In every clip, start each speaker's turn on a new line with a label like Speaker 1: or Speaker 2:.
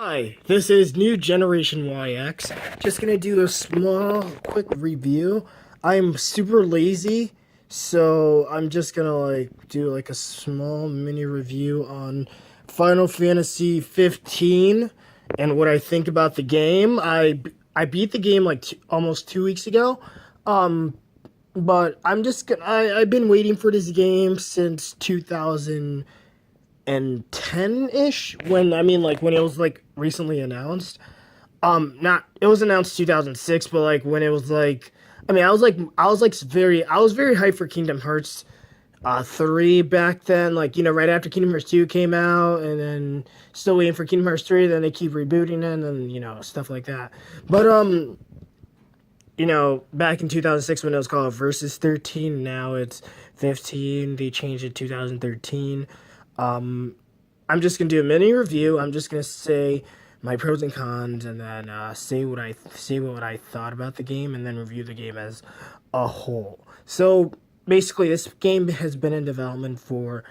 Speaker 1: Hi, this is New Generation YX. Just gonna do a small, quick review. I'm super lazy, so I'm just gonna do a small mini review on Final Fantasy 15 and what I think about the game. I beat the game almost 2 weeks ago. Um, but I've been waiting for this game since 2010-ish, when it was recently announced. Not it was announced 2006, but when it was I was very hyped for Kingdom Hearts 3 back then, right after Kingdom Hearts 2 came out, and then still waiting for Kingdom Hearts 3, then they keep rebooting it, and stuff like that. But back in 2006 when it was called Versus 13, now it's 15. They changed it 2013. I'm just gonna do a mini review. I'm just gonna say my pros and cons, and then say what I thought about the game, and then review the game as a whole. So basically, this game has been in development for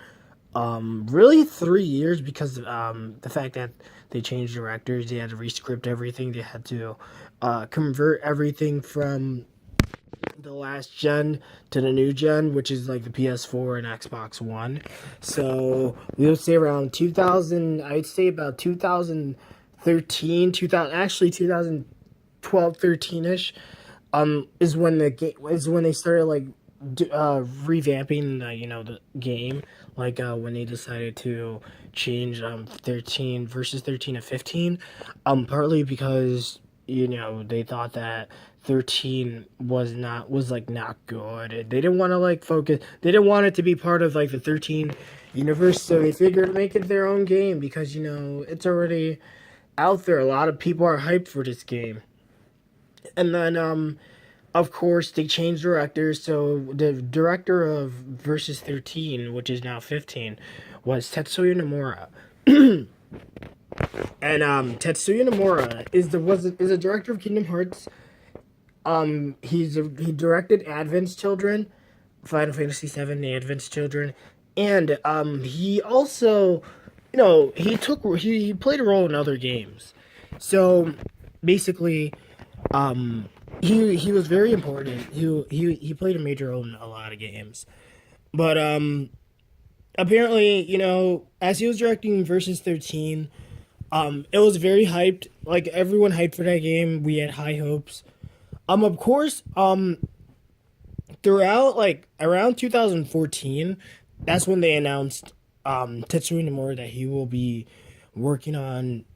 Speaker 1: really 3 years because the fact that they changed directors, they had to rescript everything, they had to convert everything from the last gen to the new gen, which is like the PS4 and Xbox One. So we would say around 2000, I'd say about 2013, 2000, actually 2012, 13ish, is when they started revamping the game, when they decided to change 13 versus 13 to 15, partly because they thought that 13 was not good. They didn't want to focus. They didn't want it to be part of the 13 universe, so they figured to make it their own game because it's already out there. A lot of people are hyped for this game. And then of course they changed directors, so the director of Versus 13, which is now 15, was Tetsuya Nomura. And Tetsuya Nomura is a director of Kingdom Hearts. He directed Advent's Children, Final Fantasy VII, The Advent's Children, and he also, he played a role in other games. So basically, he was very important. He played a major role in a lot of games, but apparently, as he was directing Versus 13, it was very hyped. Like everyone hyped for that game. We had high hopes. Of course, throughout around 2014, that's when they announced Tetsuya Nomura that he will be working on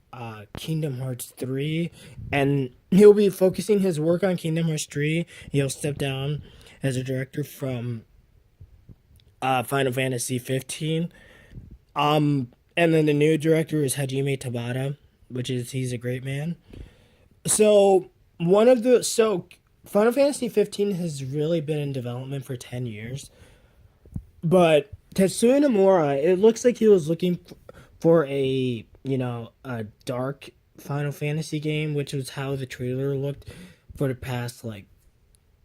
Speaker 1: Kingdom Hearts 3, and he'll be focusing his work on Kingdom Hearts 3. He'll step down as a director from Final Fantasy 15. And then the new director is Hajime Tabata, he's a great man. So Final Fantasy 15 has really been in development for 10 years. But Tetsuya Nomura, it looks like he was looking for a dark Final Fantasy game, which was how the trailer looked for the past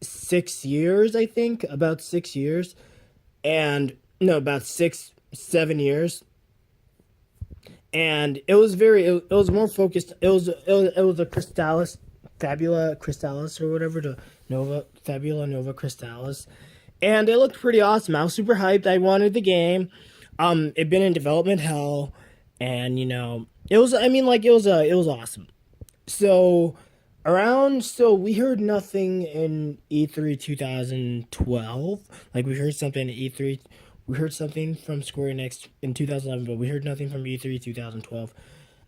Speaker 1: 6 years, I think, about 6 years. And no, about 7 years. And it was more focused. It was a Crystallis, Fabula Crystallis, or whatever, the Fabula Nova Crystallis, and it looked pretty awesome. I was super hyped. I wanted the game. It'd been in development hell, and it was awesome. So we heard nothing in E3 2012. We heard something in E3. We heard something from Square Enix in 2011, but we heard nothing from E3 2012.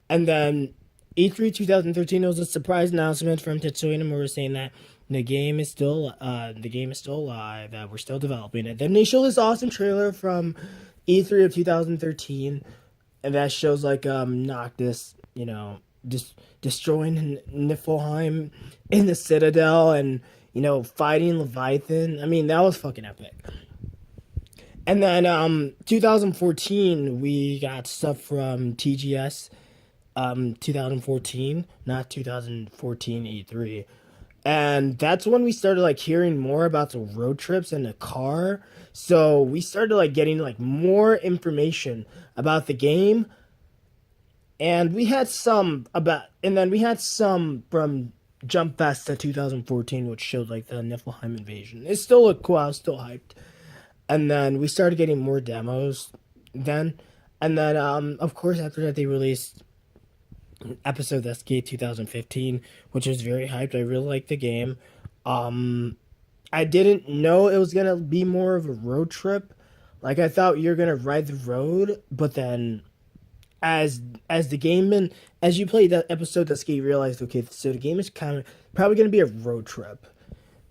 Speaker 1: And then E3 2013 was a surprise announcement from Tetsuya Nomura saying that the game is still alive, that we're still developing it. Then they show this awesome trailer from E3 of 2013, and that shows Noctis, just destroying Niflheim in the Citadel, and fighting Leviathan. I mean, that was fucking epic. And then 2014, we got stuff from TGS, 2014, not 2014 E3. And that's when we started hearing more about the road trips and the car. So we started getting more information about the game. and we had some about, and then we had some from Jump Festa 2014, which showed like the Niflheim invasion. It still looked cool. I was still hyped. And then we started getting more demos then. And then, of course, after that, they released episode Escape 2015, which was very hyped. I really liked the game. Um, I didn't know it was gonna be more of a road trip. Like I thought you're gonna ride the road, but then as the game and as you played that episode Escape, you realized okay, so the game is kind of probably gonna be a road trip,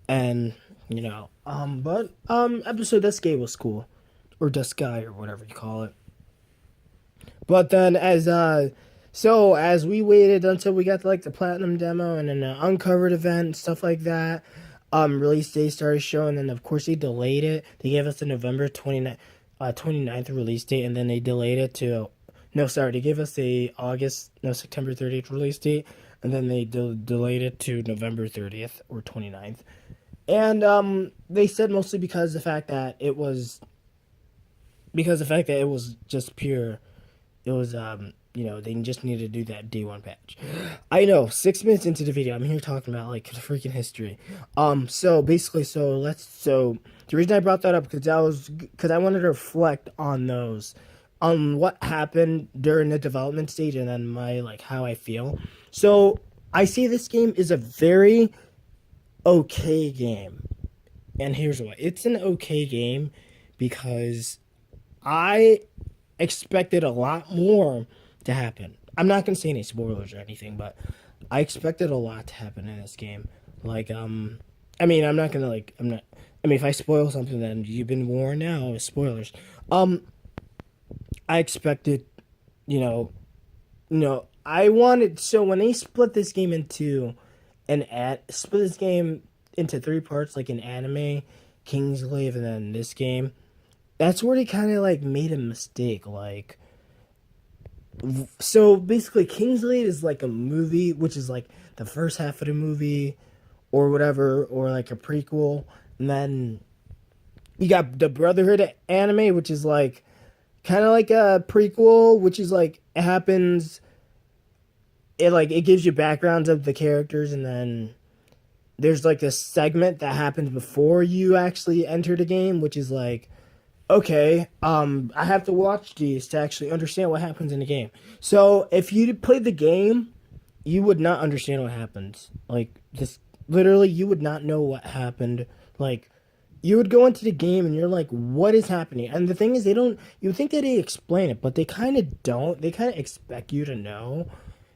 Speaker 1: and but episode Escape was cool, or Dusky or whatever you call it. But then as we waited until we got to, like the platinum demo and then the uncovered event and stuff like that, release date started showing, and of course they delayed it. They gave us the November 29th release date, and then they delayed it to no, sorry, they gave us the September 30th release date, and then they delayed it to November 30th or 29th. And they said mostly because the fact that it was just pure, it was they just needed to do that day one patch. I know, 6 minutes into the video, I'm here talking about like the freaking history. So basically, so the reason I brought that up because I wanted to reflect on those, on what happened during the development stage, and then my like how I feel. So I see this game is a very okay game, and here's why. It's an okay game because I expected a lot more to happen. I'm not gonna say any spoilers or anything, but I expected a lot to happen in this game. Like, I mean, I'm not gonna like, I'm not. I mean, if I spoil something, then you've been warned now. Spoilers. I expected, you know, I wanted. So when they split this game into split this game into three parts, like an anime, Kingsglaive, and then this game. That's where they kind of like made a mistake. Like, so basically, Kingsglaive is like a movie, which is like the first half of the movie, or whatever, or like a prequel, and then you got the Brotherhood anime, which is like kind of like a prequel, which is like it happens. It gives you backgrounds of the characters, and then there's like this segment that happens before you actually enter the game, which is like, okay, I have to watch these to actually understand what happens in the game. So if you played the game, you would not understand what happens. Like this, literally, you would not know what happened. Like you would go into the game and you're like, what is happening? And the thing is, they don't. You would think that they explain it, but they kind of don't. They kind of expect you to know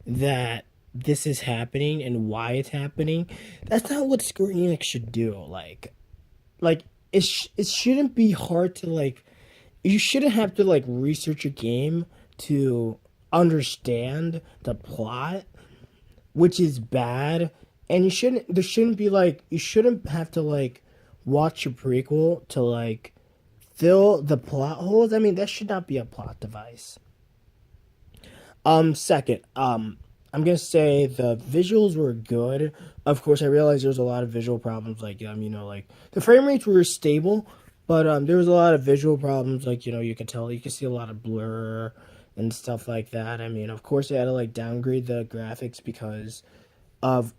Speaker 1: that this is happening and why it's happening. That's not what Square Enix should do. Like it shouldn't be hard to like. You shouldn't have to like research a game to understand the plot, which is bad. And you shouldn't. There shouldn't be like. You shouldn't have to like watch a prequel to like fill the plot holes. I mean, that should not be a plot device. Second, I'm gonna say the visuals were good. Of course, I realized there was a lot of visual problems, like like the frame rates were stable, but there was a lot of visual problems, like you could tell, you could see a lot of blur and stuff like that. I mean, of course, they had to like downgrade the graphics because of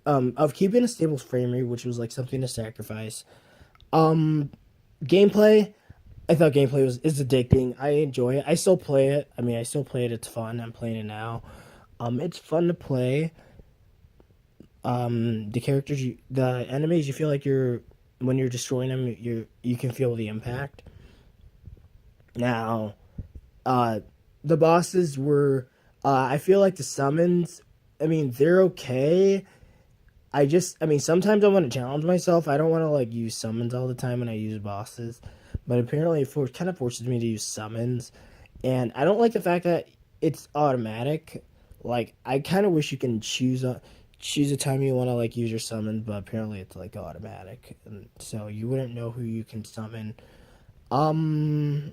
Speaker 1: keeping a stable frame rate, which was like something to sacrifice. Gameplay. I thought gameplay is addicting. I enjoy it. I still play it. I mean, I still play it. It's fun. I'm playing it now. It's fun to play. The characters, the enemies, you feel like when you're destroying them, you can feel the impact. Now, the bosses were, I feel like the summons. I mean, they're okay. I mean, sometimes I want to challenge myself. I don't want to like use summons all the time when I use bosses. But apparently it kind of forces me to use summons. And I don't like the fact that it's automatic. Like, I kind of wish you can choose a time you want to, like, use your summon. But apparently it's, like, automatic. And so you wouldn't know who you can summon. The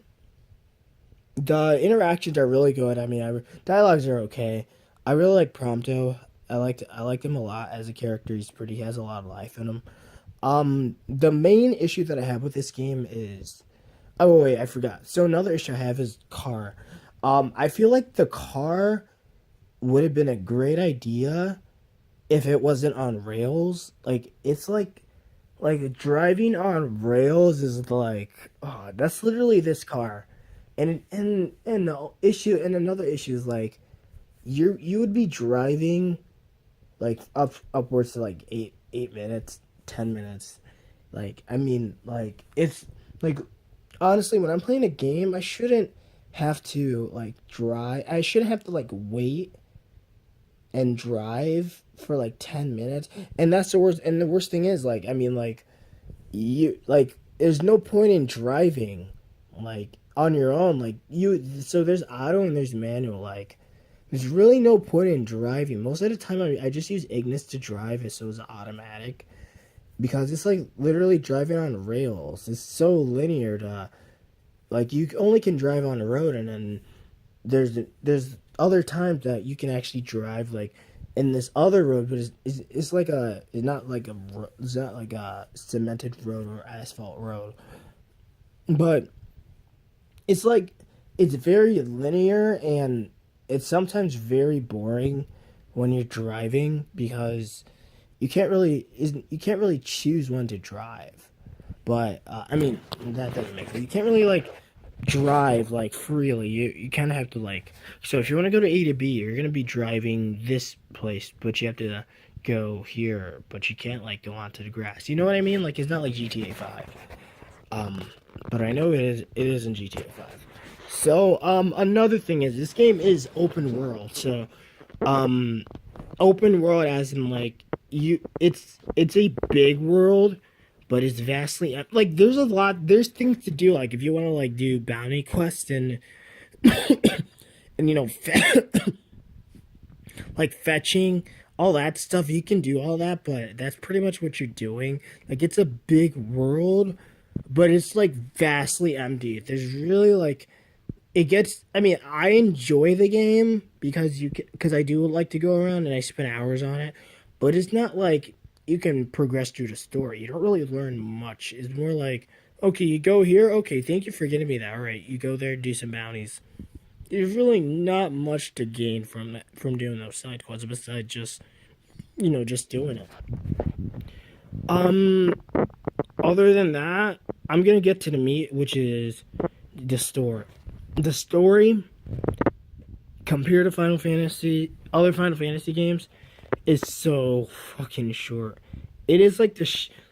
Speaker 1: interactions are really good. I mean, dialogues are okay. I really like Prompto. I liked him a lot as a character. He has a lot of life in him. The main issue that I have with this game is, oh wait, I forgot. So another issue I have is car. I feel like the car would have been a great idea if it wasn't on rails. Like it's like driving on rails is like, oh, that's literally this car. And the issue and another issue is like you would be driving like upwards to like 8 minutes, 10 minutes. Like I mean, like it's like honestly, when I'm playing a game, I shouldn't have to like drive. I shouldn't have to like wait and drive for like 10 minutes. And that's the worst. And the worst thing is like I mean you like there's no point in driving like on your own. Like you, so there's auto and there's manual. Like there's really no point in driving. Most of the time, I just use Ignis to drive it, so it's automatic because it's like literally driving on rails. It's so linear to like you only can drive on the road, and then there's other times that you can actually drive like in this other road, but it's like it's not like it's not like a cemented road or asphalt road, but it's like it's very linear and it's sometimes very boring when you're driving because you can't really choose when to drive. But I mean that doesn't make sense. You can't really like drive like freely. You kind of have to like so if you want to go to A to B, you're gonna be driving this place, but you have to go here, but you can't like go onto the grass. You know what I mean? Like it's not like GTA 5. Um, but I know it is in GTA 5. So another thing is this game is open world. So um open world as in like it's a big world but it's vastly like there's things to do like if you want to like do bounty quests and you know like fetching all that stuff you can do all that but that's pretty much what you're doing like it's a big world but it's like vastly empty there's really like it gets I mean I enjoy the game because I do like to go around and I spend hours on it but it's not like you can progress through the story you don't really learn much it's more like okay you go here okay thank you for getting me that all right you go there do some bounties there's really not much to gain from that from doing those side quests besides just you know just doing it um other than that I'm gonna get to the meat which is the story compared to Final Fantasy, other Final Fantasy games, is so fucking short. It is like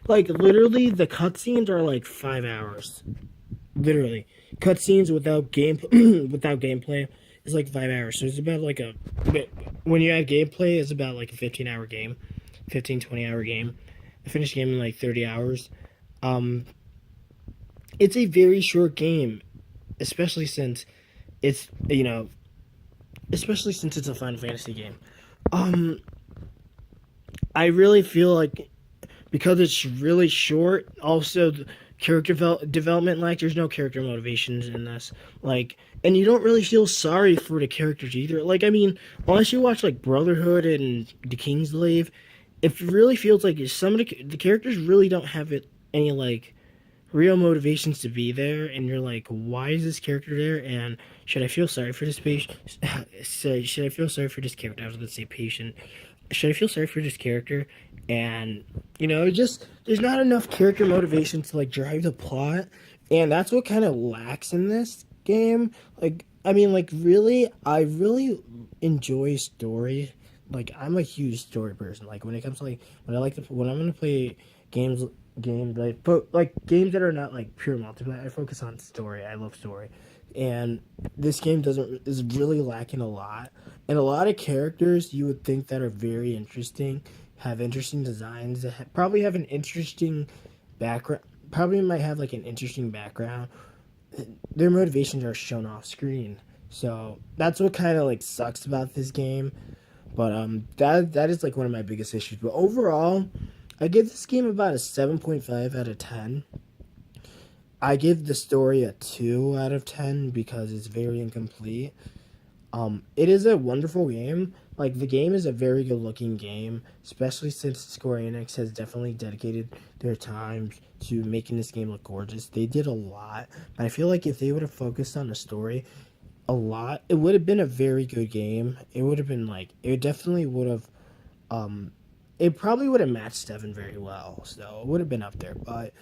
Speaker 1: like literally the cutscenes are like 5 hours. Literally, cutscenes without game without gameplay is like 5 hours. So it's about like a when you add gameplay, it's about like a 15-hour game, 15-20 hour game. I finished the game in like 30 hours. Um, it's a very short game, especially since it's you know especially since it's a Final Fantasy game. Um, I really feel like because it's really short, also the development like there's no character motivations in this. Like, and you don't really feel sorry for the characters either. Like, I mean, unless you watch like Brotherhood and The Kingslave, it really feels like some of the characters really don't have any like real motivations to be there and you're like why is this character there and should I feel sorry for this patient should I feel sorry for this character I was gonna say patient should I feel sorry for this character and you know just there's not enough character motivation to like drive the plot and that's what kind of lacks in this game like I mean like really I really enjoy story like I'm a huge story person like when it comes to like when I'm gonna play games like but like games that are not like pure multiplayer I focus on story I love story and this game doesn't is really lacking a lot and a lot of characters you would think that are very interesting have interesting designs that probably have an interesting background probably might have like an interesting background their motivations are shown off screen so that's what kind of like sucks about this game but that is like one of my biggest issues but overall I give this game about a 7.5 out of 10. I give the story a 2 out of 10 because it's very incomplete. It is a wonderful game. Like, the game is a very good looking game, especially since Square Enix has definitely dedicated their time to making this game look gorgeous. They did a lot, but I feel like if they would have focused on the story, a lot. It would have been a very good game. It would have been like it definitely would have um it probably would have matched 7 very well. So it would have been up there, but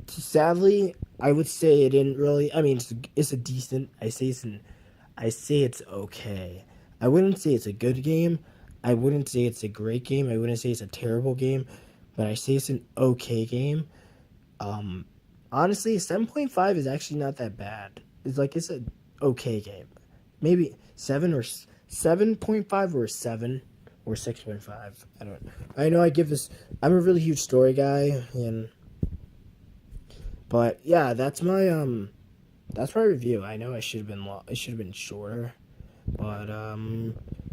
Speaker 1: sadly, I would say it didn't really. I mean, it's a decent. I say it's okay. I wouldn't say it's a good game. I wouldn't say it's a great game. I wouldn't say it's a terrible game, but I say it's an okay game. Um, Honestly, 7.5 is actually not that bad. It's a okay game. Maybe 7.5 or 7 or 6.5. I don't. I know I give this. I'm a really huge story guy, and but yeah, that's my review. I know I should have been it should have been shorter, but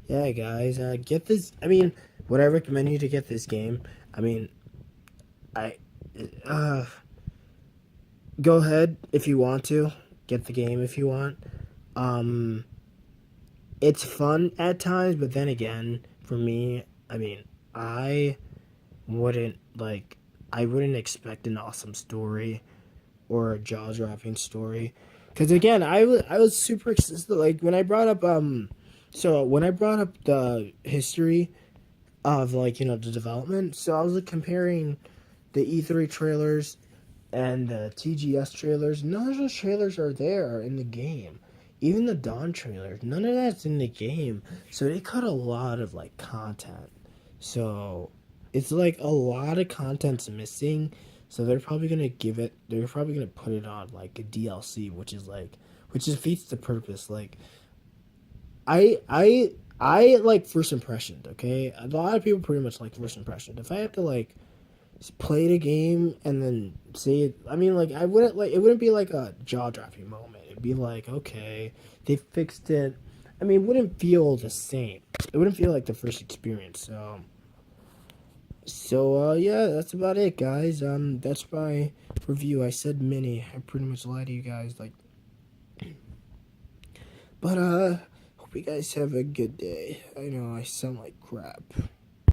Speaker 1: yeah, guys, get this. I mean, would I recommend you to get this game? I mean, I uh go ahead if you want to get the game if you want. Um, it's fun at times, but then again, for me, I mean, I wouldn't like I wouldn't expect an awesome story or a jaw dropping story. Because again, I was super excited. Like when I brought up so when I brought up the history of like the development, so I was like comparing the E3 trailers and the TGS trailers. None of those trailers are there in the game. Even the Dawn trailers, none of that's in the game. So they cut a lot of like content. So it's like a lot of content's missing. So they're probably gonna put it on like a DLC, which defeats the purpose. Like I like first impressions, okay? A lot of people pretty much like first impressions. If I have to like play the game and then say it, I mean, like I wouldn't like it wouldn't be like a jaw dropping moment. It'd be like, okay, they fixed it. I mean, it wouldn't feel the same. It wouldn't feel like the first experience. So yeah, that's about it, guys. That's my review. I said mini. I pretty much lied to you guys, like, but hope you guys have a good day. I know I sound like crap.